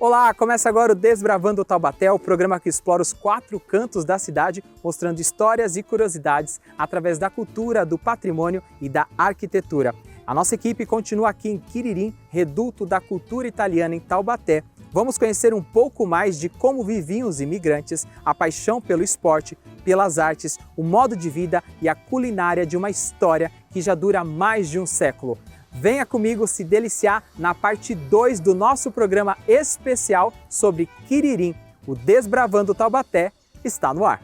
Olá, começa agora o Desbravando Taubaté, o programa que explora os 4 cantos da cidade, mostrando histórias e curiosidades através da cultura, do patrimônio e da arquitetura. A nossa equipe continua aqui em Quiririm, reduto da cultura italiana em Taubaté. Vamos conhecer um pouco mais de como viviam os imigrantes, a paixão pelo esporte, pelas artes, o modo de vida e a culinária de uma história que já dura mais de um século. Venha comigo se deliciar na parte 2 do nosso programa especial sobre Quiririm. O Desbravando Taubaté está no ar.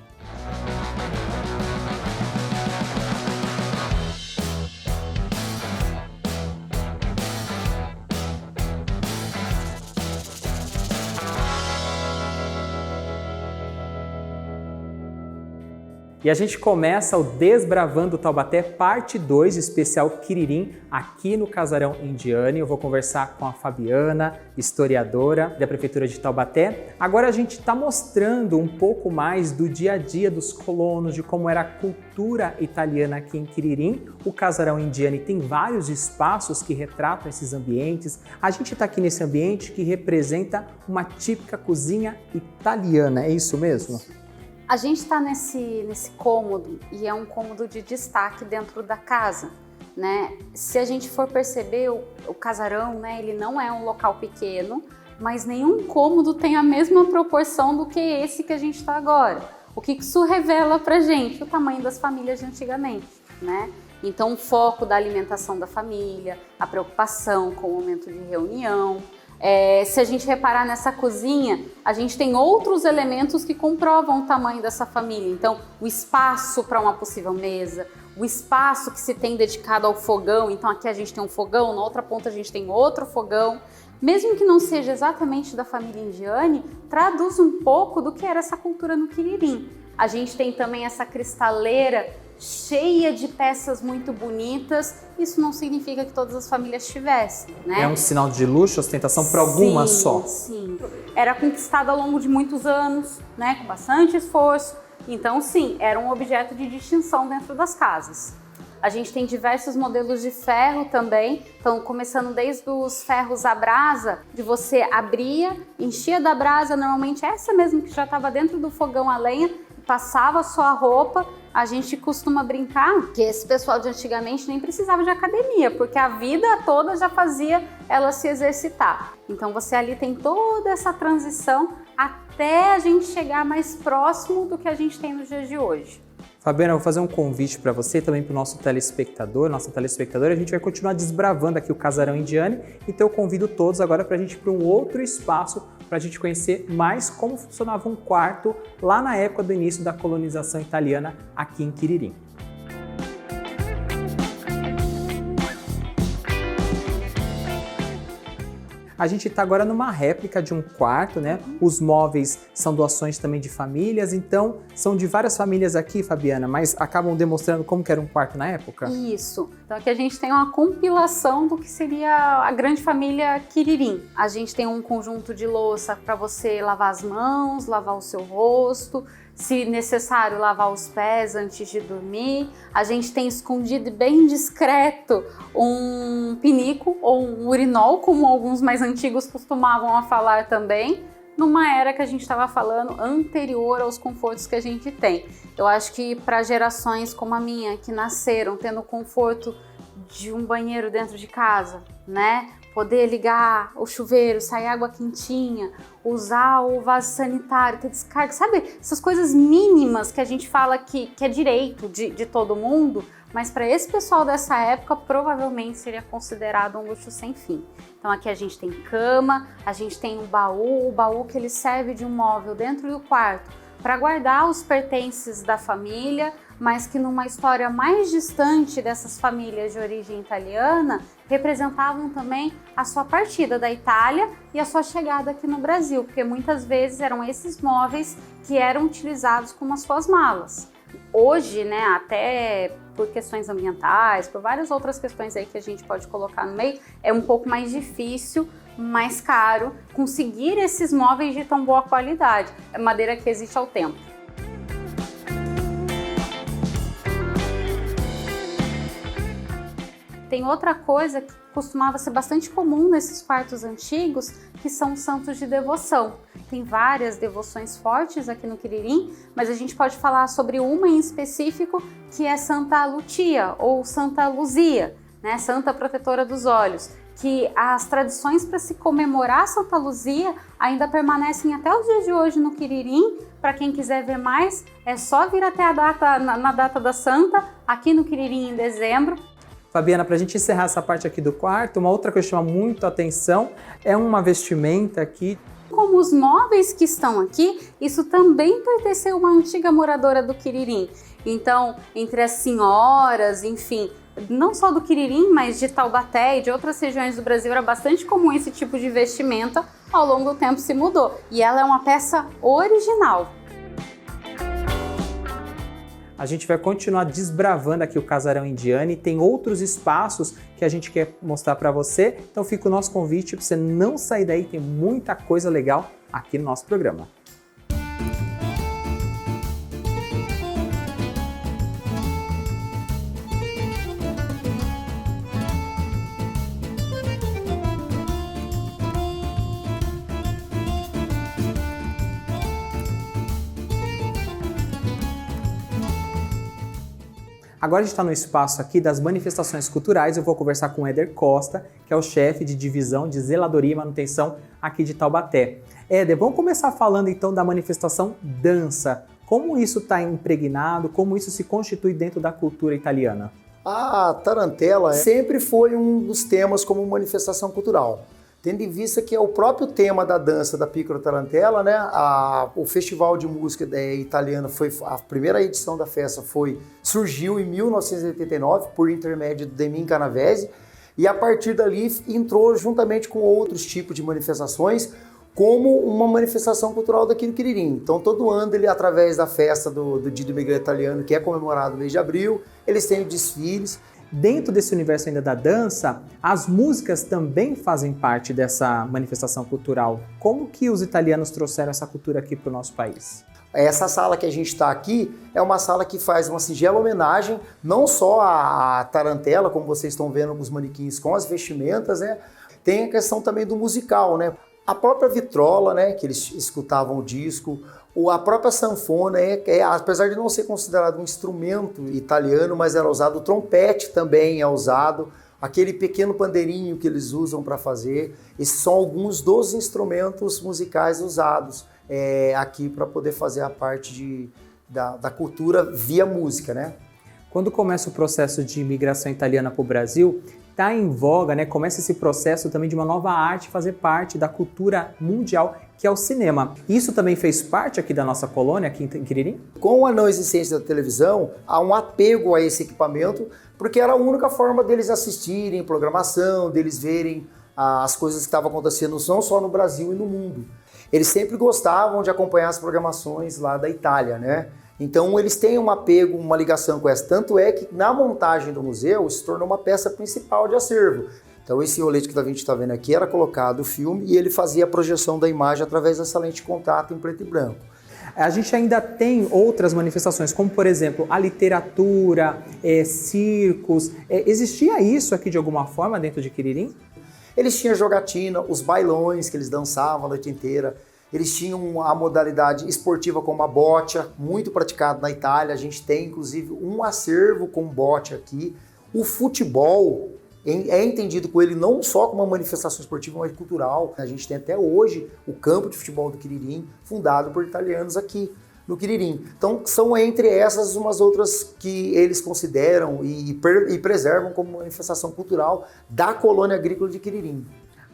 E a gente começa o Desbravando Taubaté, parte 2, especial Quiririm, aqui no Casarão Indiani. Eu vou conversar com a Fabiana, historiadora da Prefeitura de Taubaté. Agora a gente está mostrando um pouco mais do dia a dia dos colonos, de como era a cultura italiana aqui em Quiririm. O Casarão Indiani tem vários espaços que retratam esses ambientes. A gente está aqui nesse ambiente que representa uma típica cozinha italiana, é isso mesmo? A gente está nesse cômodo e é um cômodo de destaque dentro da casa, né? Se a gente for perceber, o casarão, né, ele não é um local pequeno, mas nenhum cômodo tem a mesma proporção do que esse que a gente está agora. O que isso revela pra gente? O tamanho das famílias de antigamente, né? Então, o foco da alimentação da família, a preocupação com o momento de reunião. Se a gente reparar nessa cozinha, a gente tem outros elementos que comprovam o tamanho dessa família. Então, o espaço para uma possível mesa, o espaço que se tem dedicado ao fogão. Então, aqui a gente tem um fogão, na outra ponta a gente tem outro fogão. Mesmo que não seja exatamente da família Indiani, traduz um pouco do que era essa cultura no Quiririm. A gente tem também essa cristaleira cheia de peças muito bonitas. Isso não significa que todas as famílias tivessem, né? É um sinal de luxo, ostentação para algumas só. Sim, era conquistada ao longo de muitos anos, né? Com bastante esforço. Então, sim, era um objeto de distinção dentro das casas. A gente tem diversos modelos de ferro também, então começando desde os ferros à brasa, de você abria, enchia da brasa, normalmente essa mesmo que já estava dentro do fogão a lenha, passava sua roupa. A gente costuma brincar que esse pessoal de antigamente nem precisava de academia, porque a vida toda já fazia ela se exercitar. Então você ali tem toda essa transição até a gente chegar mais próximo do que a gente tem nos dias de hoje. Fabiana, eu vou fazer um convite para você e também para o nosso telespectador, nossa telespectadora. A gente vai continuar desbravando aqui o Casarão Indiani, então eu convido todos agora para a gente ir para um outro espaço para a gente conhecer mais como funcionava um quarto lá na época do início da colonização italiana aqui em Quiririm. A gente está agora numa réplica de um quarto, né? Os móveis são doações também de famílias, então são de várias famílias aqui, Fabiana, mas acabam demonstrando como que era um quarto na época? Isso. Então aqui a gente tem uma compilação do que seria a grande família Quiririm. A gente tem um conjunto de louça para você lavar as mãos, lavar o seu rosto, se necessário lavar os pés antes de dormir. A gente tem escondido bem discreto um pinico ou um urinol, como alguns mais antigos costumavam a falar também, numa era que a gente estava falando anterior aos confortos que a gente tem. Eu acho que para gerações como a minha, que nasceram tendo o conforto de um banheiro dentro de casa, né? Poder ligar o chuveiro, sair água quentinha, usar o vaso sanitário, ter descarga, sabe? Essas coisas mínimas que a gente fala que é direito de todo mundo, mas para esse pessoal dessa época provavelmente seria considerado um luxo sem fim. Então aqui a gente tem cama, a gente tem um baú, o baú que ele serve de um móvel dentro do quarto para guardar os pertences da família, mas que numa história mais distante dessas famílias de origem italiana, representavam também a sua partida da Itália e a sua chegada aqui no Brasil, porque muitas vezes eram esses móveis que eram utilizados como as suas malas. Hoje, né, até por questões ambientais, por várias outras questões aí que a gente pode colocar no meio, é um pouco mais difícil, mais caro, conseguir esses móveis de tão boa qualidade. É madeira que existe ao tempo. tem outra coisa que costumava ser bastante comum nesses quartos antigos, que são santos de devoção. Tem várias devoções fortes aqui no Quiririm, mas a gente pode falar sobre uma em específico, que é Santa Lutia ou Santa Luzia, né? Santa Protetora dos Olhos, que as tradições para se comemorar Santa Luzia ainda permanecem até os dias de hoje no Quiririm. Para quem quiser ver mais, é só vir até a data, na data da Santa, aqui no Quiririm em dezembro. Fabiana, para a gente encerrar essa parte aqui do quarto, uma outra coisa que chama muito a atenção é uma vestimenta aqui. Como os móveis que estão aqui, isso também pertenceu a uma antiga moradora do Quiririm. Então, entre as senhoras, enfim, não só do Quiririm, mas de Taubaté e de outras regiões do Brasil, era bastante comum esse tipo de vestimenta. Ao longo do tempo se mudou. E ela é uma peça original. A gente vai continuar desbravando aqui o Casarão Indiane, tem outros espaços que a gente quer mostrar para você, então fica o nosso convite para você não sair daí, tem muita coisa legal aqui no nosso programa. Agora a gente está no espaço aqui das manifestações culturais, eu vou conversar com o Éder Costa, que é o chefe de divisão de zeladoria e manutenção aqui de Taubaté. Éder, vamos começar falando então da manifestação dança. Como isso está impregnado, como isso se constitui dentro da cultura italiana? A tarantela sempre foi um dos temas como manifestação cultural. Tendo em vista que é o próprio tema da dança da Piccola Tarantella, né? O Festival de Música Italiano, a primeira edição da festa surgiu em 1989 por intermédio do Demin Canavese, e a partir dali entrou juntamente com outros tipos de manifestações como uma manifestação cultural daqui no Quiririm. Então todo ano, através da festa do Dia do Imigrante Italiano, que é comemorado no mês de abril, eles têm desfiles. Dentro desse universo ainda da dança, as músicas também fazem parte dessa manifestação cultural. Como que os italianos trouxeram essa cultura aqui para o nosso país? Essa sala que a gente está aqui é uma sala que faz uma singela homenagem não só à tarantela, como vocês estão vendo os manequins com as vestimentas, né? Tem a questão também do musical, né? A própria vitrola, né, que eles escutavam o disco, a própria sanfona, apesar de não ser considerado um instrumento italiano, mas era usado, o trompete também é usado, aquele pequeno pandeirinho que eles usam para fazer. Esses são alguns dos instrumentos musicais usados aqui para poder fazer a parte da cultura via música, né? Quando começa o processo de imigração italiana para o Brasil, está em voga, né? Começa esse processo também de uma nova arte fazer parte da cultura mundial, que é o cinema. Isso também fez parte aqui da nossa colônia, aqui em Quiririm? Com a não existência da televisão, há um apego a esse equipamento, porque era a única forma deles assistirem programação, deles verem as coisas que estavam acontecendo não só no Brasil e no mundo. Eles sempre gostavam de acompanhar as programações lá da Itália, né? Então eles têm um apego, uma ligação com essa. Tanto é que na montagem do museu se tornou uma peça principal de acervo. Então esse rolete que a gente está vendo aqui era colocado o filme e ele fazia a projeção da imagem através dessa lente de contato em preto e branco. A gente ainda tem outras manifestações, como por exemplo a literatura, circos. Existia isso aqui de alguma forma dentro de Quiririm? Eles tinham jogatina, os bailões que eles dançavam a noite inteira. Eles tinham a modalidade esportiva como a boccia, muito praticado na Itália. A gente tem, inclusive, um acervo com boccia aqui. O futebol é entendido com ele não só como uma manifestação esportiva, mas cultural. A gente tem até hoje o campo de futebol do Quiririm, fundado por italianos aqui no Quiririm. Então, são entre essas umas outras que eles consideram e preservam como manifestação cultural da colônia agrícola de Quiririm.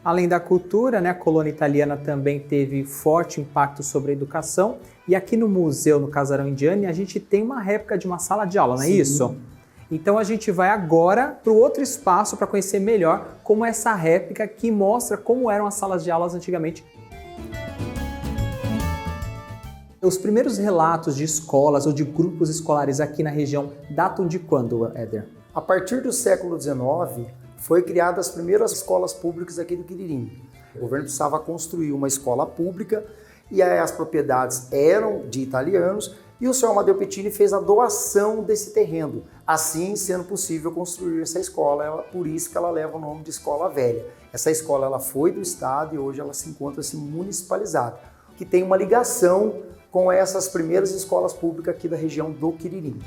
Além da cultura, né, a colônia italiana também teve forte impacto sobre a educação. E aqui no museu, no Casarão Indiane, a gente tem uma réplica de uma sala de aula, não é isso? Então a gente vai agora para o outro espaço para conhecer melhor como essa réplica que mostra como eram as salas de aulas antigamente. Os primeiros relatos de escolas ou de grupos escolares aqui na região datam de quando, Éder? A partir do século XIX, foi criadas as primeiras escolas públicas aqui do Quiririm. O governo precisava construir uma escola pública e as propriedades eram de italianos E o senhor Amadeu Pettini fez a doação desse terreno, assim sendo possível construir essa escola, por isso que ela leva o nome de Escola Velha. Essa escola ela foi do Estado e hoje ela se encontra-se municipalizada, que tem uma ligação com essas primeiras escolas públicas aqui da região do Quiririm.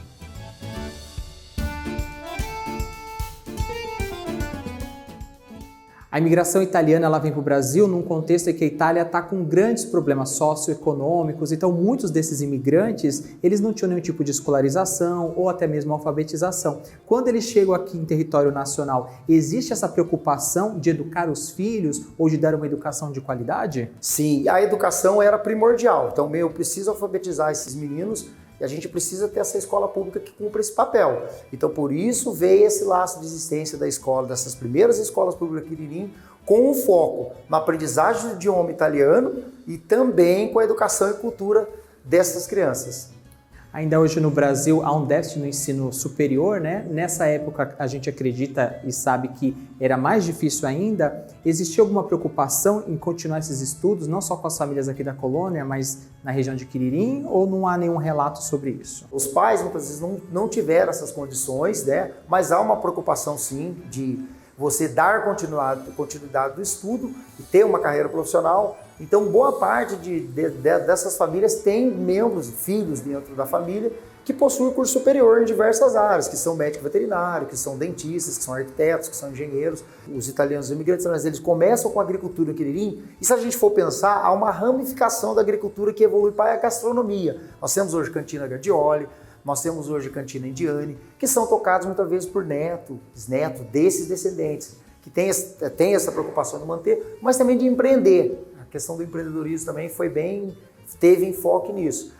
A imigração italiana ela vem para o Brasil num contexto em que a Itália está com grandes problemas socioeconômicos, então muitos desses imigrantes eles não tinham nenhum tipo de escolarização ou até mesmo alfabetização. Quando eles chegam aqui em território nacional, existe essa preocupação de educar os filhos ou de dar uma educação de qualidade? Sim, a educação era primordial, então eu preciso alfabetizar esses meninos e a gente precisa ter essa escola pública que cumpra esse papel. Então, por isso, veio esse laço de existência da escola, dessas primeiras escolas públicas Quiririm, com um foco na aprendizagem do idioma italiano e também com a educação e cultura dessas crianças. Ainda hoje no Brasil há um déficit no ensino superior, né? Nessa época a gente acredita e sabe que era mais difícil ainda. Existia alguma preocupação em continuar esses estudos, não só com as famílias aqui da colônia, mas na região de Quiririm, ou não há nenhum relato sobre isso? Os pais muitas vezes não tiveram essas condições, né? Mas há uma preocupação sim de você dar continuidade do estudo e ter uma carreira profissional. Então, boa parte dessas famílias tem membros, filhos dentro da família que possuem curso superior em diversas áreas, que são médico veterinário, que são dentistas, que são arquitetos, que são engenheiros. Os italianos, os imigrantes, eles começam com a agricultura em Quiririm, e se a gente for pensar, há uma ramificação da agricultura que evolui para a gastronomia. Nós temos hoje Cantina Gardioli, nós temos hoje Cantina Indiane, que são tocados muitas vezes por neto, bisneto desses descendentes, que tem essa preocupação de manter, mas também de empreender. A questão do empreendedorismo também teve enfoque nisso.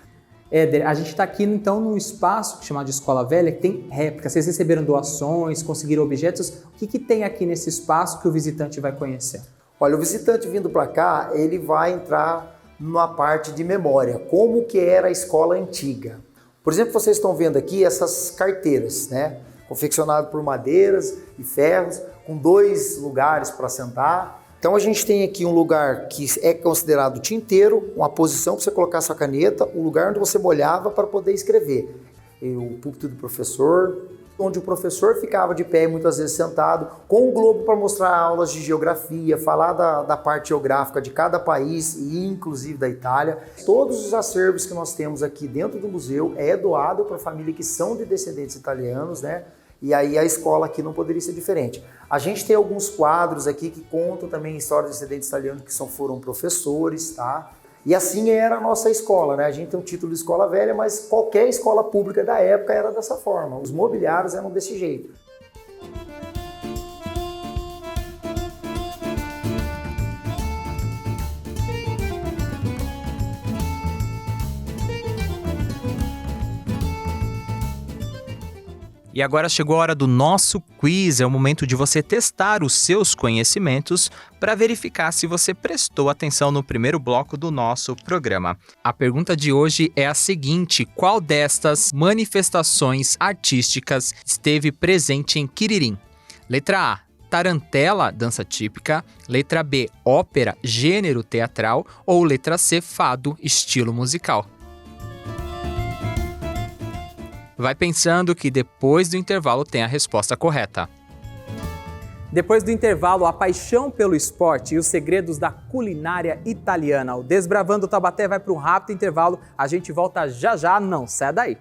Éder, a gente está aqui então num espaço chamado de Escola Velha, que tem réplicas. Vocês receberam doações, conseguiram objetos. O que tem aqui nesse espaço que o visitante vai conhecer? Olha, o visitante vindo para cá, ele vai entrar numa parte de memória, como que era a escola antiga. Por exemplo, vocês estão vendo aqui essas carteiras, né? Confeccionado por madeiras e ferros, com 2 lugares para sentar. Então a gente tem aqui um lugar que é considerado tinteiro, uma posição para você colocar sua caneta, um lugar onde você molhava para poder escrever. E o púlpito do professor, onde o professor ficava de pé, muitas vezes sentado, com o globo para mostrar aulas de geografia, falar da parte geográfica de cada país e inclusive da Itália. Todos os acervos que nós temos aqui dentro do museu é doado para famílias que são de descendentes italianos, né? E aí a escola aqui não poderia ser diferente. A gente tem alguns quadros aqui que contam também histórias de descendentes italianos que foram professores, tá? E assim era a nossa escola, né? A gente tem um título de escola velha, mas qualquer escola pública da época era dessa forma. Os mobiliários eram desse jeito. E agora chegou a hora do nosso quiz, é o momento de você testar os seus conhecimentos para verificar se você prestou atenção no primeiro bloco do nosso programa. A pergunta de hoje é a seguinte: qual destas manifestações artísticas esteve presente em Quiririm? Letra A, tarantela, dança típica. Letra B, ópera, gênero teatral. Ou letra C, fado, estilo musical. Vai pensando que depois do intervalo tem a resposta correta. Depois do intervalo, a paixão pelo esporte e os segredos da culinária italiana. O Desbravando Taubaté vai para um rápido intervalo. A gente volta já já, não sai daí.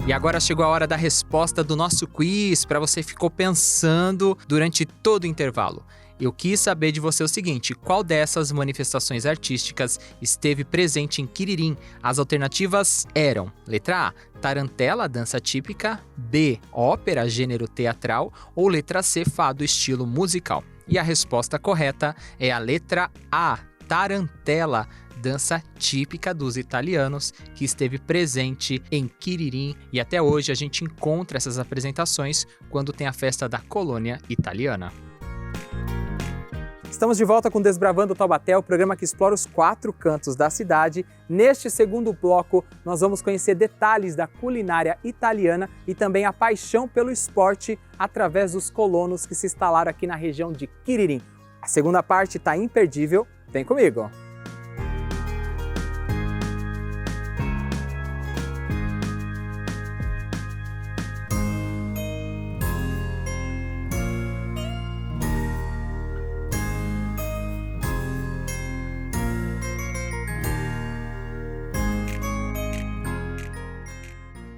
E agora chegou a hora da resposta do nosso quiz, para você ficou pensando durante todo o intervalo. Eu quis saber de você o seguinte: qual dessas manifestações artísticas esteve presente em Quiririm? As alternativas eram: letra A, tarantela, dança típica. B, ópera, gênero teatral. Ou letra C, fado, estilo musical. E a resposta correta é a letra A, tarantela, dança típica dos italianos, que esteve presente em Quiririm, e até hoje a gente encontra essas apresentações quando tem a festa da colônia italiana. Estamos de volta com Desbravando Taubaté, o programa que explora os 4 cantos da cidade. Neste segundo bloco, nós vamos conhecer detalhes da culinária italiana e também a paixão pelo esporte através dos colonos que se instalaram aqui na região de Quiririm. A segunda parte está imperdível, vem comigo!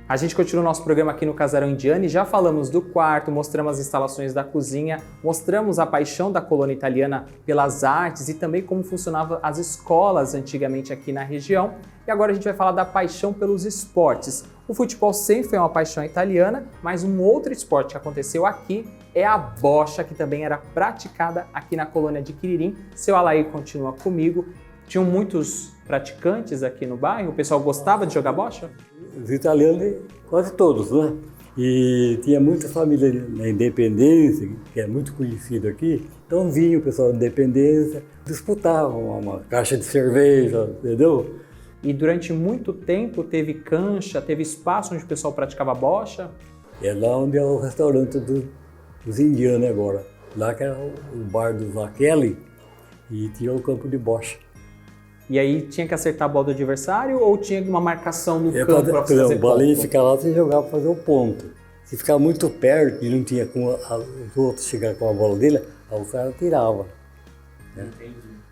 A gente continua o nosso programa aqui no Casarão Indiani, já falamos do quarto, mostramos as instalações da cozinha, mostramos a paixão da colônia italiana pelas artes e também como funcionavam as escolas antigamente aqui na região. E agora a gente vai falar da paixão pelos esportes. O futebol sempre foi uma paixão italiana, mas um outro esporte que aconteceu aqui é a bocha, que também era praticada aqui na colônia de Quiririm. Seu Alair continua comigo. Tinham muitos praticantes aqui no bairro? O pessoal gostava de jogar bocha? Os italianos, quase todos, né? E tinha muita família na Independência, que é muito conhecido aqui. Então vinha o pessoal da Independência, disputavam uma caixa de cerveja, entendeu? E durante muito tempo teve cancha, teve espaço onde o pessoal praticava bocha? É lá onde é o restaurante dos indianos agora. Lá que era o bar do Vaquelli e tinha o campo de bocha. E aí tinha que acertar a bola do adversário ou tinha uma marcação no campo para você fazer ponto? O bolinho ficar lá, você jogava para fazer o ponto. Se ficar muito perto e não tinha como os outros chegar com a bola dele, aí o cara tirava. Né?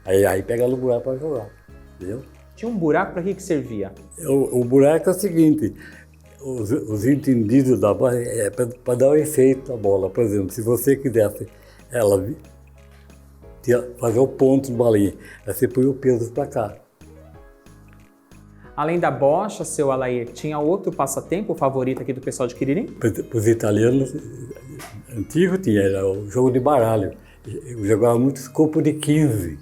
Aí pegava no buraco para jogar, entendeu? Tinha um buraco para que servia? O buraco é o seguinte, os entendidos da bola é para dar o efeito à bola. Por exemplo, se você quisesse ela fazer o ponto do bolinha, aí você põe o peso para cá. Além da bocha, seu Alair, tinha outro passatempo favorito aqui do pessoal de Quiririm? Para os italianos antigos era o jogo de baralho. Eu jogava muito escopo de 15,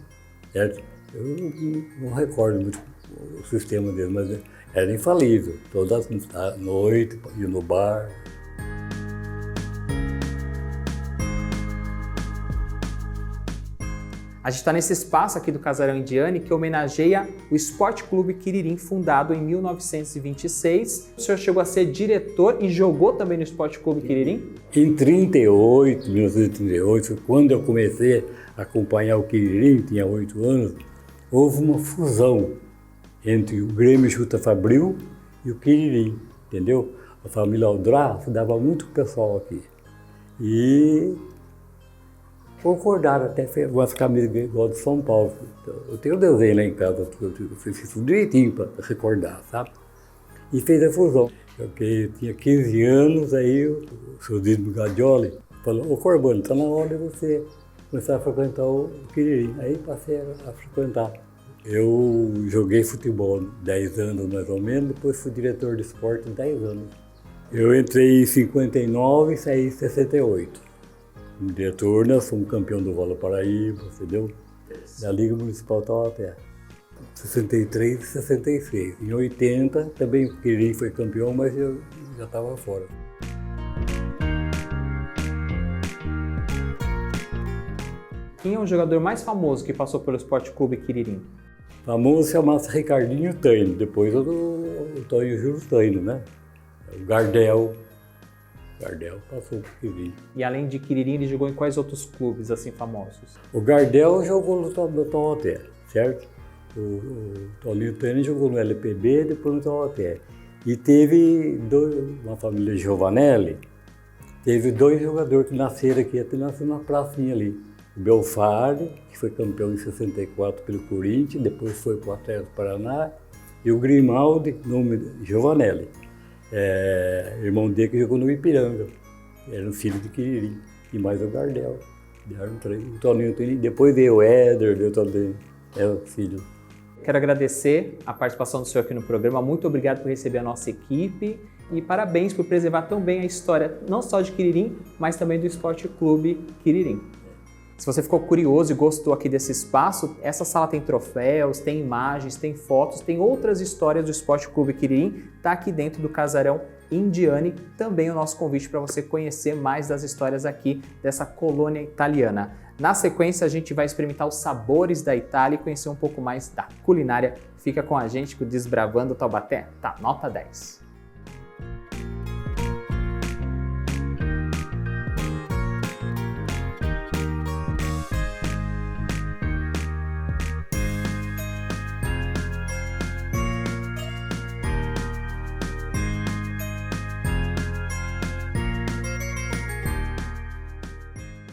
certo? Eu não recordo muito o sistema dele, mas era infalível. Toda noite, ia no bar. A gente está nesse espaço aqui do Casarão Indiani que homenageia o Esporte Clube Quiririm, fundado em 1926. O senhor chegou a ser diretor e jogou também no Esporte Clube Quiririm? Em 1938, quando eu comecei a acompanhar o Quiririm, tinha 8 anos, houve uma fusão entre o Grêmio Juta Fabril e o Quiririm, entendeu? A família Aldrá dava muito pessoal aqui. E concordaram até umas camisas igual de São Paulo. Eu tenho desenho lá em casa, eu fiz tudo direitinho para recordar, sabe? E fez a fusão. Eu tinha 15 anos, aí o seu Dino Gadioli falou: ô Corbano, tá na hora de você começar a frequentar o Quiririm. Aí passei a frequentar. Eu joguei futebol 10 anos mais ou menos, depois fui diretor de esporte 10 anos. Eu entrei em 59 e saí em 68. Como diretor, nós fomos campeão do Vôlei Paraíba, entendeu? Da Liga Municipal Taubaté. 63 e 66. Em 80 também o Quiririm foi campeão, mas eu já estava fora. Quem é o jogador mais famoso que passou pelo Esporte Clube Quiririm? Famoso chama-se Ricardinho Taino, depois o Tonho Júlio Taino, né? O Gardel passou por Quiririm. E além de Quiririm, ele jogou em quais outros clubes assim famosos? O Gardel jogou no Taubaté, certo? O Toninho Taino jogou no LPB, depois no Taubaté. E teve uma família Giovanelli, teve 2 jogadores que nasceram aqui, até nasceram na pracinha ali. O Belfard, que foi campeão em 64 pelo Corinthians, depois foi para o Atlético Paraná, e o Grimaldi, nome de Giovanelli. Irmão dele que jogou no Ipiranga, era um filho de Quiririm, e mais o Gardel, deram 3, o Toninho Taino, depois veio o Éder, deu também, o filho. Quero agradecer a participação do senhor aqui no programa, muito obrigado por receber a nossa equipe e parabéns por preservar tão bem a história, não só de Quiririm, mas também do Esporte Clube Quiririm. Se você ficou curioso e gostou aqui desse espaço, essa sala tem troféus, tem imagens, tem fotos, tem outras histórias do Esporte Clube Quiririm, está aqui dentro do Casarão Indiani, também o nosso convite para você conhecer mais das histórias aqui dessa colônia italiana. Na sequência, a gente vai experimentar os sabores da Itália e conhecer um pouco mais da culinária. Fica com a gente que o Desbravando Taubaté tá nota 10.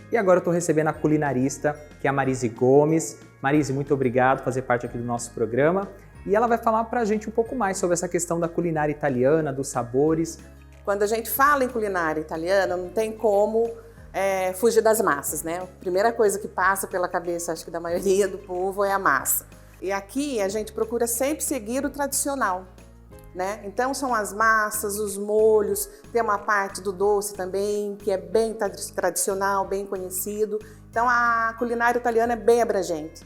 E agora eu estou recebendo a culinarista, que é a Marise Gomes. Marise, muito obrigado por fazer parte aqui do nosso programa. E ela vai falar para a gente um pouco mais sobre essa questão da culinária italiana, dos sabores. Quando a gente fala em culinária italiana, não tem como fugir das massas, né? A primeira coisa que passa pela cabeça, acho que da maioria do povo, é a massa. E aqui a gente procura sempre seguir o tradicional, né? Então são as massas, os molhos, tem uma parte do doce também, que é bem tradicional, bem conhecido. Então a culinária italiana é bem abrangente.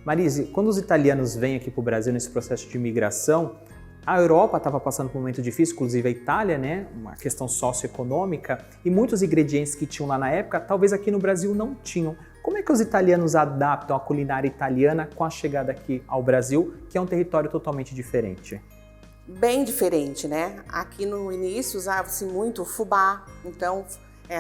Marise, quando os italianos vêm aqui para o Brasil nesse processo de imigração, a Europa estava passando por um momento difícil, inclusive a Itália, né? Uma questão socioeconômica, e muitos ingredientes que tinham lá na época, talvez aqui no Brasil não tinham. Como é que os italianos adaptam a culinária italiana com a chegada aqui ao Brasil, que é um território totalmente diferente? Bem diferente, né? Aqui no início usava-se muito o fubá, então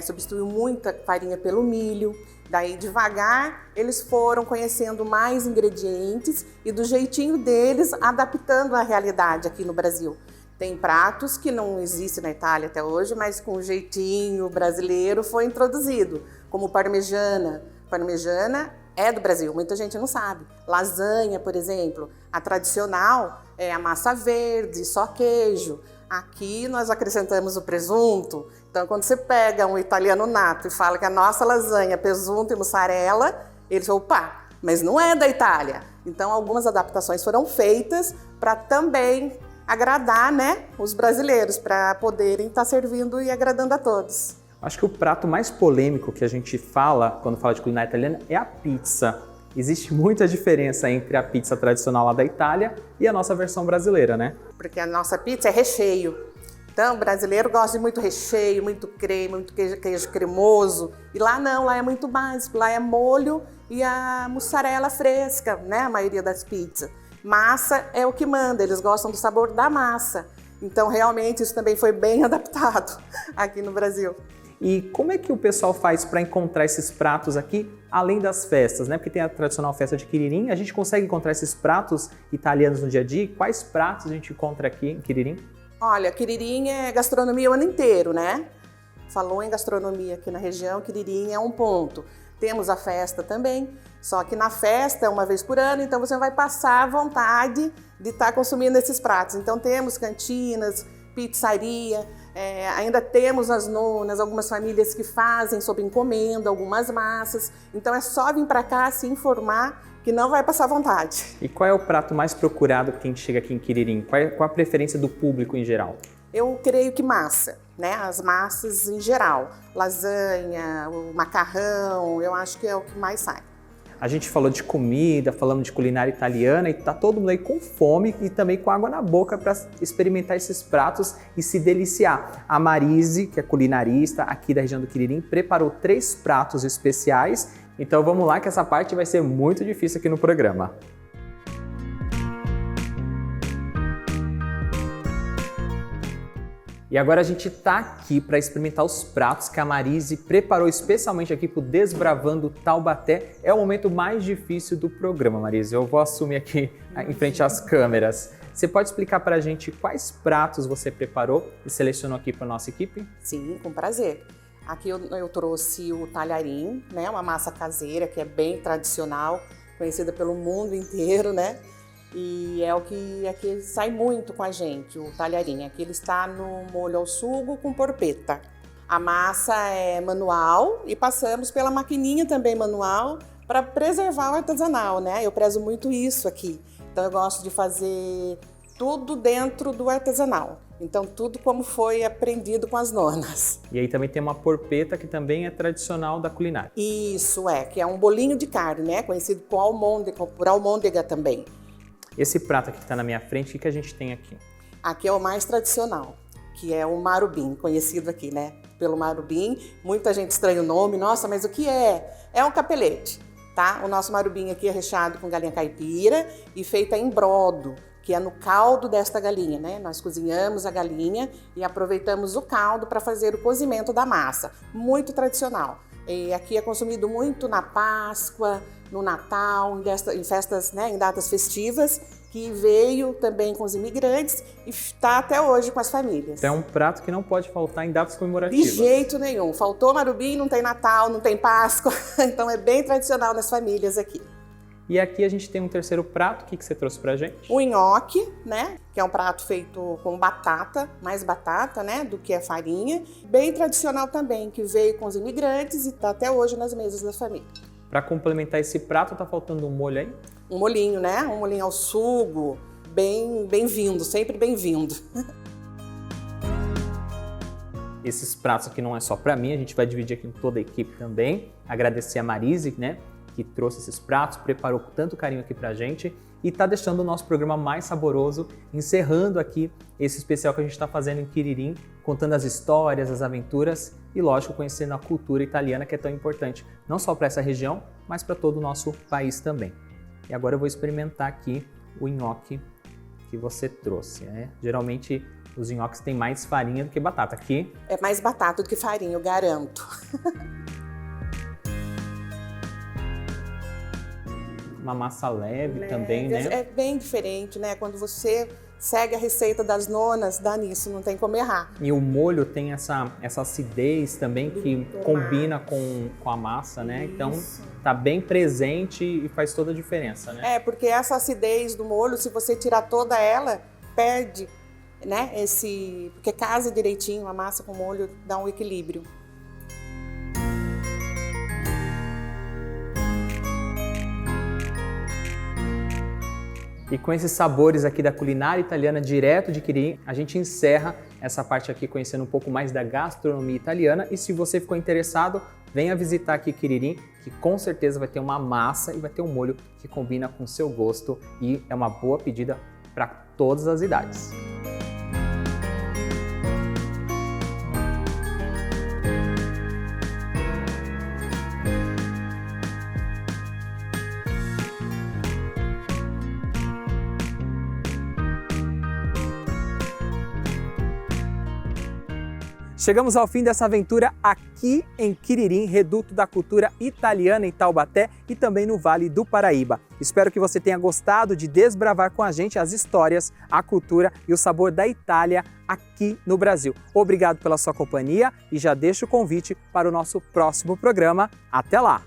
substituiu muita farinha pelo milho. Daí, devagar, eles foram conhecendo mais ingredientes e do jeitinho deles, adaptando a realidade aqui no Brasil. Tem pratos que não existem na Itália até hoje, mas com o jeitinho brasileiro foi introduzido, como parmegiana. Parmegiana é do Brasil, muita gente não sabe. Lasanha, por exemplo, a tradicional é a massa verde, só queijo. Aqui nós acrescentamos o presunto. Então, quando você pega um italiano nato e fala que a nossa lasanha é presunto e mussarela, eles falam, opa, mas não é da Itália. Então, algumas adaptações foram feitas para também agradar, né, os brasileiros, para poderem estar servindo e agradando a todos. Acho que o prato mais polêmico que a gente fala quando fala de culinária italiana é a pizza. Existe muita diferença entre a pizza tradicional lá da Itália e a nossa versão brasileira, né? Porque a nossa pizza é recheio. Então, o brasileiro gosta de muito recheio, muito creme, muito queijo cremoso. E lá não, lá é muito básico. Lá é molho e a mussarela fresca, né? A maioria das pizzas. Massa é o que manda, eles gostam do sabor da massa. Então, realmente, isso também foi bem adaptado aqui no Brasil. E como é que o pessoal faz para encontrar esses pratos aqui, além das festas, né? Porque tem a tradicional festa de Quiririm, a gente consegue encontrar esses pratos italianos no dia a dia? Quais pratos a gente encontra aqui em Quiririm? Olha, Quiririm é gastronomia o ano inteiro, né? Falou em gastronomia aqui na região, Quiririm é um ponto. Temos a festa também, só que na festa é uma vez por ano, então você vai passar a vontade de estar consumindo esses pratos. Então temos cantinas, pizzaria, ainda temos as nonas, algumas famílias que fazem sob encomenda, algumas massas. Então é só vir para cá se informar que não vai passar vontade. E qual é o prato mais procurado que a gente chega aqui em Quiririm? Qual a preferência do público em geral? Eu creio que massa, né? As massas em geral. Lasanha, o macarrão, eu acho que é o que mais sai. A gente falou de comida, falamos de culinária italiana e tá todo mundo aí com fome e também com água na boca para experimentar esses pratos e se deliciar. A Marise, que é culinarista aqui da região do Quiririm, preparou 3 pratos especiais. Então vamos lá que essa parte vai ser muito difícil aqui no programa. E agora a gente está aqui para experimentar os pratos que a Marise preparou especialmente aqui para o Desbravando Taubaté. É o momento mais difícil do programa, Marise. Eu vou assumir aqui em frente às câmeras. Você pode explicar para a gente quais pratos você preparou e selecionou aqui para a nossa equipe? Sim, com prazer. Aqui eu trouxe o talharim, né? Uma massa caseira que é bem tradicional, conhecida pelo mundo inteiro, né? E é o que aqui sai muito com a gente, o talharim. Aqui ele está no molho ao sugo com porpeta. A massa é manual e passamos pela maquininha também manual para preservar o artesanal, né? Eu prezo muito isso aqui. Então eu gosto de fazer tudo dentro do artesanal. Então tudo como foi aprendido com as nonas. E aí também tem uma porpeta que também é tradicional da culinária. Isso que é um bolinho de carne, né? Conhecido por almôndega também. Esse prato aqui que está na minha frente, o que a gente tem aqui? Aqui é o mais tradicional, que é o marubim, conhecido aqui, né? pelo marubim. Muita gente estranha o nome, nossa, mas o que é? É um capelete, tá? O nosso marubim aqui é recheado com galinha caipira e feita em brodo, que é no caldo desta galinha, né? Nós cozinhamos a galinha e aproveitamos o caldo para fazer o cozimento da massa. Muito tradicional. E aqui é consumido muito na Páscoa, no Natal, em festas, né, em datas festivas, que veio também com os imigrantes e está até hoje com as famílias. Então é um prato que não pode faltar em datas comemorativas. De jeito nenhum. Faltou marubim, não tem Natal, não tem Páscoa. Então é bem tradicional nas famílias aqui. E aqui a gente tem um terceiro prato. O que você trouxe pra gente? O nhoque, né? Que é um prato feito com batata, mais batata, né? Do que a farinha. Bem tradicional também, que veio com os imigrantes e está até hoje nas mesas da família. Para complementar esse prato, tá faltando um molho aí? Um molhinho, né? Um molhinho ao sugo, bem-vindo, sempre bem-vindo. Esses pratos aqui não é só para mim, a gente vai dividir aqui com toda a equipe também. Agradecer a Marise, né, que trouxe esses pratos, preparou com tanto carinho aqui pra gente e tá deixando o nosso programa mais saboroso, encerrando aqui esse especial que a gente está fazendo em Quiririm, contando as histórias, as aventuras e, lógico, conhecendo a cultura italiana, que é tão importante, não só para essa região, mas para todo o nosso país também. E agora eu vou experimentar aqui o nhoque que você trouxe, né? Geralmente os nhoques têm mais farinha do que batata. Aqui é mais batata do que farinha, eu garanto. uma massa leve também, né? É bem diferente, né? Quando você segue a receita das nonas, dá nisso, não tem como errar. E o molho tem essa acidez também que combina com a massa, né? Isso. Então tá bem presente e faz toda a diferença, né? É, porque essa acidez do molho, se você tirar toda ela, perde, né? Porque casa direitinho, a massa com molho dá um equilíbrio. E com esses sabores aqui da culinária italiana direto de Quiririm, a gente encerra essa parte aqui conhecendo um pouco mais da gastronomia italiana. E se você ficou interessado, venha visitar aqui Quiririm, que com certeza vai ter uma massa e vai ter um molho que combina com o seu gosto e é uma boa pedida para todas as idades. Chegamos ao fim dessa aventura aqui em Quiririm, reduto da cultura italiana em Taubaté e também no Vale do Paraíba. Espero que você tenha gostado de desbravar com a gente as histórias, a cultura e o sabor da Itália aqui no Brasil. Obrigado pela sua companhia e já deixo o convite para o nosso próximo programa. Até lá!